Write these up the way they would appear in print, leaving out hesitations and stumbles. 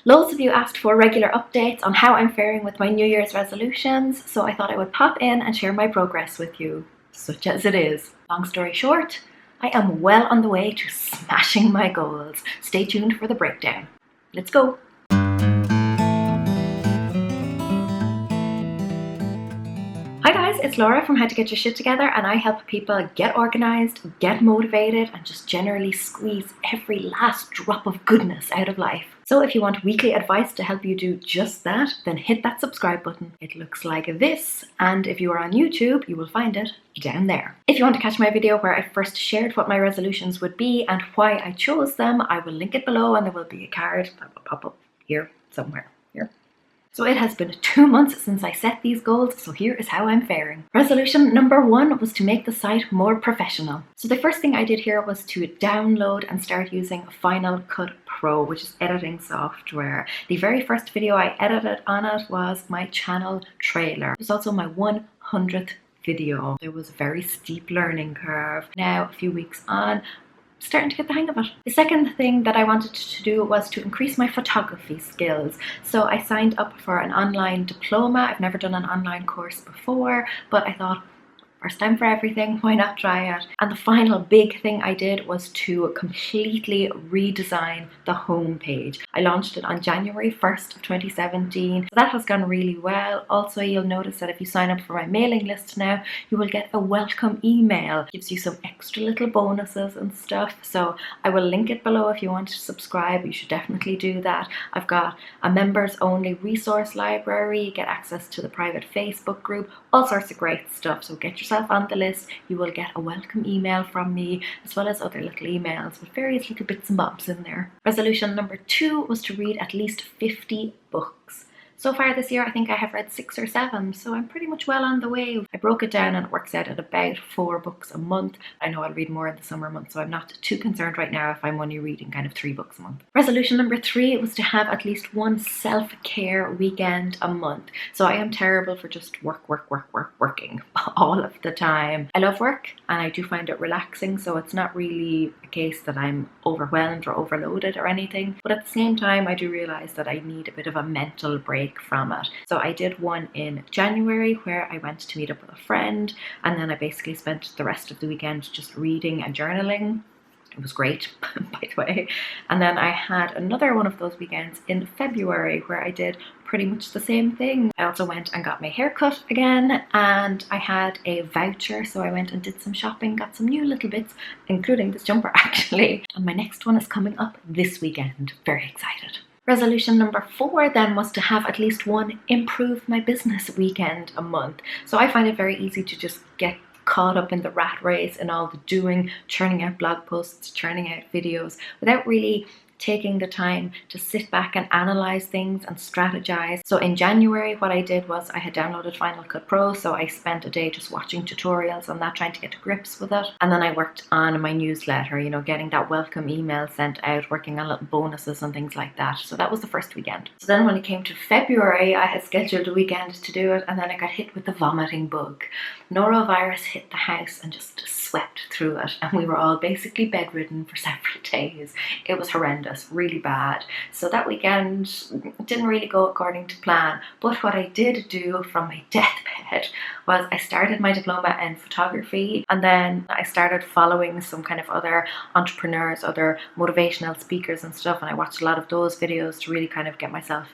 Loads of you asked for regular updates on how I'm faring with my New Year's resolutions, so I thought I would pop in and share my progress with you, such as it is. Long story short, I am well on the way to smashing my goals. Stay tuned for the breakdown. Let's go! Hi guys, it's Laura from How to Get Your Shit Together, and I help people get organized, get motivated, and just generally squeeze every last drop of goodness out of life. So if you want weekly advice to help you do just that, then hit that subscribe button. It looks like this, and if you are on YouTube, you will find it down there. If you want to catch my video where I first shared what my resolutions would be and why I chose them, I will link it below, and there will be a card that will pop up here somewhere. Here. So it has been 2 months since I set these goals, so here is how I'm faring. Resolution number 1 was to make the site more professional. So the first thing I did here was to download and start using Final Cut Pro, which is editing software. The very first video I edited on it was my channel trailer. It was also my 100th video. There was a very steep learning curve. Now, a few weeks on, starting to get the hang of it. The second thing that I wanted to do was to increase my photography skills. So I signed up for an online diploma. I've never done an online course before, but I thought, first time for everything, why not try it? And the final big thing I did was to completely redesign the homepage. I launched it on January 1st of 2017. So that has gone really well. Also, you'll notice that if you sign up for my mailing list now, you will get a welcome email. It gives you some extra little bonuses and stuff. So I will link it below if you want to subscribe. You should definitely do that. I've got a members only resource library. You get access to the private Facebook group, all sorts of great stuff. So get yourself on the list. You will get a welcome email from me, as well as other little emails with various little bits and bobs in there. Resolution number 2 was to read at least 50 books. So far this year, I think I have read 6 or 7, so I'm pretty much well on the way. I broke it down and it works out at about 4 books a month. I know I'll read more in the summer months, so I'm not too concerned right now if I'm only reading kind of 3 books a month. Resolution number 3 was to have at least one self-care weekend a month. So I am terrible for just working all of the time. I love work and I do find it relaxing, so it's not really a case that I'm overwhelmed or overloaded or anything. But at the same time, I do realize that I need a bit of a mental break from it. So I did one in January where I went to meet up with a friend, and then I basically spent the rest of the weekend just reading and journaling. It was great, by the way. And then I had another one of those weekends in February where I did pretty much the same thing. I also went and got my hair cut again, and I had a voucher, so I went and did some shopping, got some new little bits, including this jumper actually. And my next one is coming up this weekend. Very excited. Resolution number 4 then was to have at least one improve my business weekend a month. So I find it very easy to just get caught up in the rat race and all the doing, churning out blog posts, churning out videos, without really taking the time to sit back and analyze things and strategize. So in January, what I did was I had downloaded Final Cut Pro, so I spent a day just watching tutorials on that, trying to get to grips with it. And then I worked on my newsletter, you know, getting that welcome email sent out, working on little bonuses and things like that. So that was the first weekend. So then when it came to February, I had scheduled a weekend to do it, and then I got hit with the vomiting bug. Norovirus hit the house and just swept through it, and we were all basically bedridden for several days. It was horrendous, really bad. So that weekend didn't really go according to plan. But what I did do from my deathbed was I started my diploma in photography, and then I started following some kind of other entrepreneurs, other motivational speakers and stuff, and I watched a lot of those videos to really kind of get myself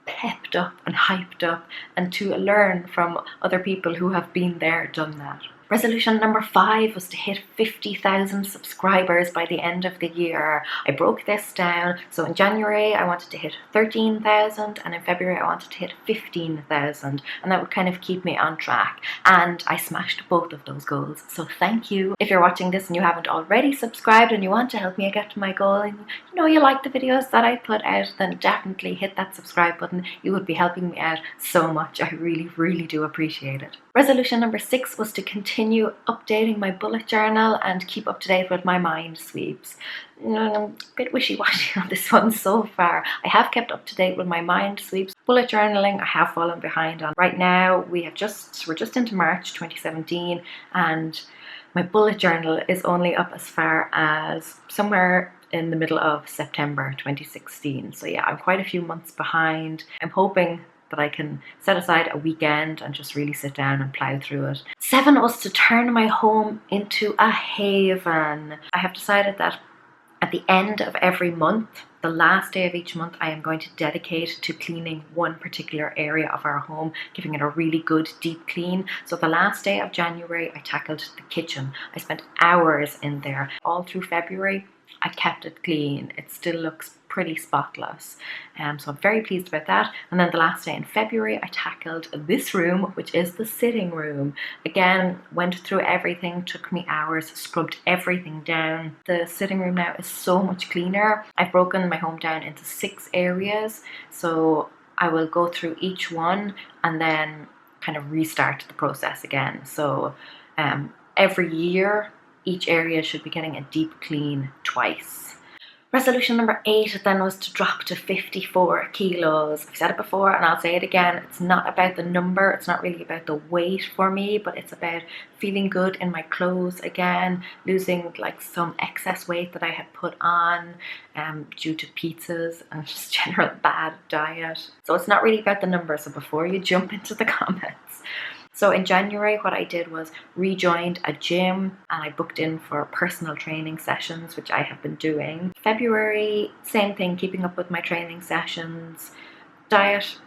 pepped up and hyped up and to learn from other people who have been there, done that. Resolution number 5 was to hit 50,000 subscribers by the end of the year. I broke this down. So in January, I wanted to hit 13,000, and in February, I wanted to hit 15,000, and that would kind of keep me on track. And I smashed both of those goals. So thank you. If you're watching this and you haven't already subscribed and you want to help me get to my goal, and you know you like the videos that I put out, then definitely hit that subscribe button. You would be helping me out so much. I really, really do appreciate it. Resolution number 6 was to continue updating my bullet journal and keep up to date with my mind sweeps. I'm a bit wishy-washy on this one so far. I have kept up to date with my mind sweeps. Bullet journaling I have fallen behind on. Right now we're just into March 2017, and my bullet journal is only up as far as somewhere in the middle of September 2016. So yeah, I'm quite a few months behind. I'm hoping that I can set aside a weekend and just really sit down and plow through it. 7 was to turn my home into a haven. I have decided that at the end of every month, the last day of each month, I am going to dedicate to cleaning one particular area of our home, giving it a really good deep clean. So the last day of January, I tackled the kitchen. I spent hours in there. All through February, I kept it clean. It still looks pretty spotless. So I'm very pleased about that. And then the last day in February, I tackled this room, which is the sitting room. Again, went through everything, took me hours, scrubbed everything down. The sitting room now is so much cleaner. I've broken my home down into 6 areas. So I will go through each one and then kind of restart the process again. So every year, each area should be getting a deep clean twice. Resolution number 8 then was to drop to 54 kilos. I've said it before and I'll say it again. It's not about the number. It's not really about the weight for me, but it's about feeling good in my clothes again, losing like some excess weight that I had put on due to pizzas and just general bad diet. So it's not really about the number. So before you jump into the comments. So in January, what I did was rejoined a gym and I booked in for personal training sessions, which I have been doing. February, same thing, keeping up with my training sessions. Diet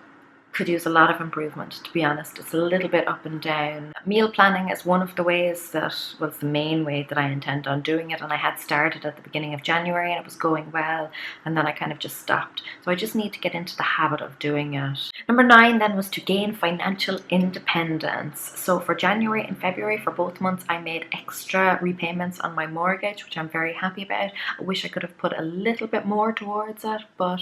could use a lot of improvement, to be honest. It's a little bit up and down. Meal planning is one of the ways that was the main way that I intend on doing it, and I had started at the beginning of January and it was going well, and then I kind of just stopped. So I just need to get into the habit of doing it. Number 9 then was to gain financial independence. So for January and February, for both months, I made extra repayments on my mortgage, which I'm very happy about. I wish I could have put a little bit more towards it, but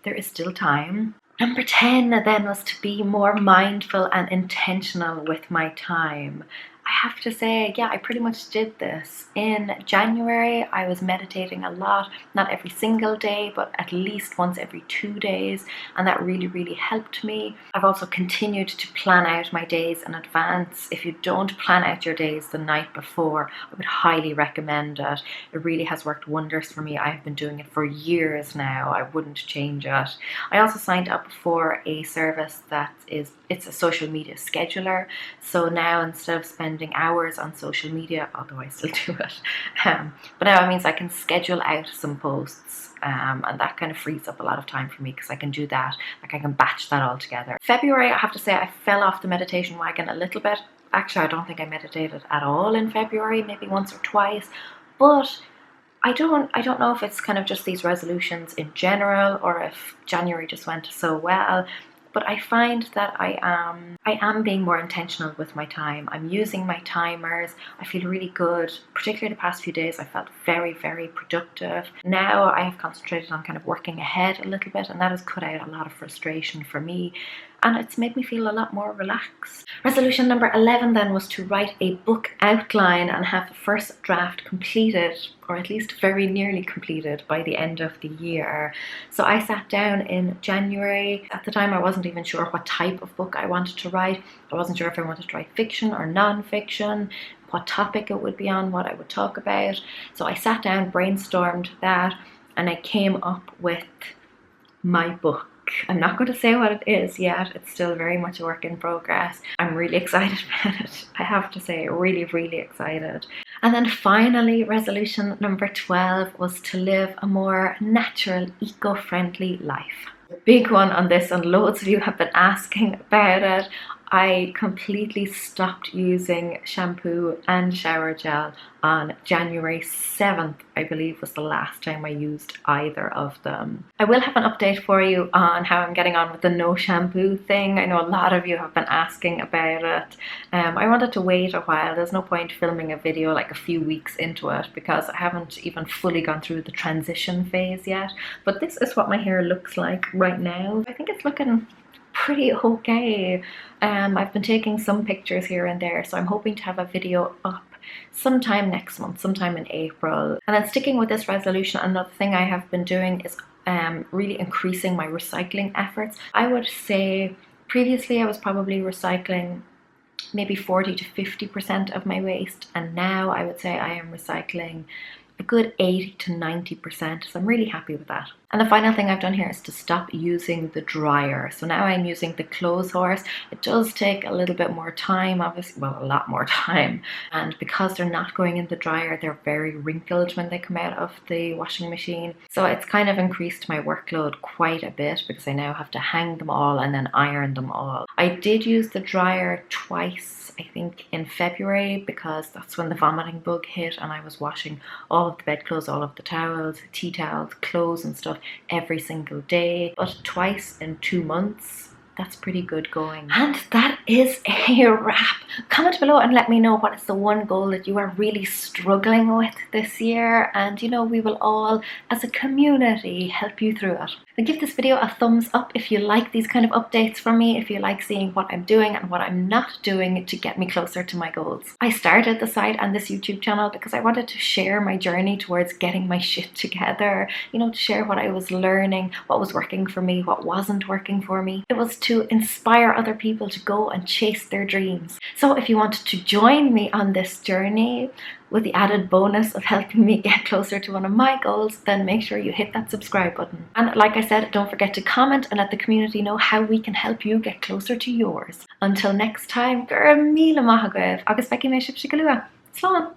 there is still time. Number 10 then was to be more mindful and intentional with my time. I have to say, yeah, I pretty much did this. In January, I was meditating a lot, not every single day, but at least once every 2 days, and that really, really helped me. I've also continued to plan out my days in advance. If you don't plan out your days the night before, I would highly recommend it. It really has worked wonders for me. I have been doing it for years now. I wouldn't change it. I also signed up for a service that it's a social media scheduler. So now instead of spending hours on social media, although I still do it, but now it means I can schedule out some posts, and that kind of frees up a lot of time for me because I can do that, like I can batch that all together. February, I have to say, I fell off the meditation wagon a little bit. Actually, I don't think I meditated at all in February, maybe once or twice, but I don't know if it's kind of just these resolutions in general or if January just went so well. But I find that I am being more intentional with my time. I'm using my timers. I feel really good. Particularly the past few days, I felt very, very productive. Now I have concentrated on kind of working ahead a little bit, and that has cut out a lot of frustration for me. And it's made me feel a lot more relaxed. Resolution number 11 then was to write a book outline and have the first draft completed, or at least very nearly completed, by the end of the year. So I sat down in January. At the time, I wasn't even sure what type of book I wanted to write. I wasn't sure if I wanted to write fiction or non-fiction, what topic it would be on, what I would talk about. So I sat down, brainstormed that, and I came up with my book. I'm not going to say what it is yet. It's still very much a work in progress. I'm really excited about it. I have to say, really, really excited. And then finally, resolution number 12 was to live a more natural, eco-friendly life. The big one on this, and loads of you have been asking about it, I completely stopped using shampoo and shower gel on January 7th, I believe was the last time I used either of them. I will have an update for you on how I'm getting on with the no shampoo thing. I know a lot of you have been asking about it. I wanted to wait a while. There's no point filming a video like a few weeks into it because I haven't even fully gone through the transition phase yet. But this is what my hair looks like right now. I think it's looking pretty okay. I've been taking some pictures here and there, so I'm hoping to have a video up sometime next month, sometime in April. And then sticking with this resolution, another thing I have been doing is really increasing my recycling efforts. I would say previously I was probably recycling maybe 40 to 50% of my waste, and now I would say I am recycling a good 80 to 90%. So I'm really happy with that. And the final thing I've done here is to stop using the dryer. So now I'm using the clothes horse. It does take a little bit more time, obviously, well, a lot more time. And because they're not going in the dryer, they're very wrinkled when they come out of the washing machine. So it's kind of increased my workload quite a bit because I now have to hang them all and then iron them all. I did use the dryer twice, I think in February, because that's when the vomiting bug hit and I was washing all of the bedclothes, all of the towels, tea towels, clothes and stuff every single day. But twice in 2 months, that's pretty good going. And that is a wrap. Comment below and let me know what is the one goal that you are really struggling with this year, and we will all as a community help you through it. And give this video a thumbs up if you like these kind of updates from me, if you like seeing what I'm doing and what I'm not doing to get me closer to my goals. I started the site and this YouTube channel because I wanted to share my journey towards getting my shit together, to share what I was learning, what was working for me, what wasn't working for me. It was to inspire other people to go and chase their dreams. So if you want to join me on this journey with the added bonus of helping me get closer to one of my goals, then make sure you hit that subscribe button. And like I said, don't forget to comment and let the community know how we can help you get closer to yours. Until next time, gur mila maha agus becky me ship shikalua. Slán.